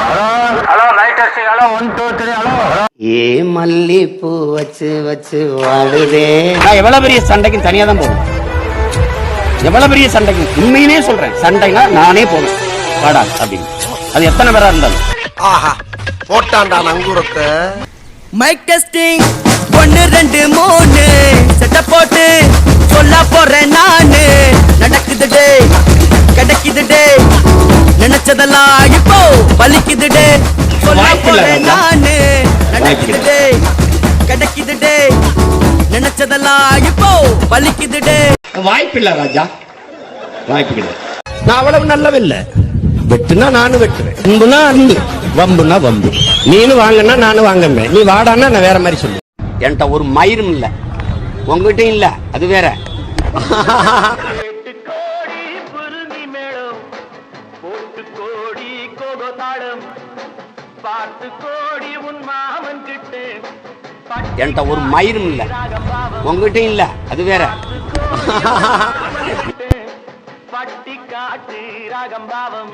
Hello light testing. Hello 1 2 3. Hello ஏ மல்லிப்பூ வச்சு வச்சு வாழுதே. நான் எவ்வளவு பெரிய சண்டைக்கு தனியா தான் போவேன். எவ்வளவு பெரிய சண்டைக்கு உண்மையிலே சொல்றேன். சண்டைனா நானே போவேன். வாடா அப்படின்னு. அது எத்தனை பேரா இருந்தாலும். ஆஹா போட்டான்டா நங்கூரத்தை. மைக் டெஸ்டிங் 1 2 3 செட்டப் போட்டு சொல்ல போறேன் நானு. நடக்குது டே கிடைக்குது டே நினைச்சதெல்லாம் இப்போ பலிக்குது டே. சொல்ல போறேன் நானு. நடக்குது டே கிடைக்குது டே நினைச்சதெல்லாம் இப்போ பலிக்குது டே. வாய்ப்பில்லை ராஜா, வாய்ப்பு. நான் அவ்வளவு நல்லவில்ல. வெட்டுனா நானும் வெட்டுவேன். அன்புனா அன்பு, வம்புனா வம்பு. நீனு வாங்கன்னா நானும் வாங்கம்பேன். நீ வாடான்னா நான் வேற மாதிரி சொல்லுவேன். என்கிட்ட ஒரு மயிரும் இல்ல, உங்ககிட்டயும் இல்ல. அது வேற. என்கிட்ட ஒரு மயிரும் இல்ல, உங்ககிட்டயும் இல்ல. அது வேற. பட்டி காட்டு ராகம்பாவம்.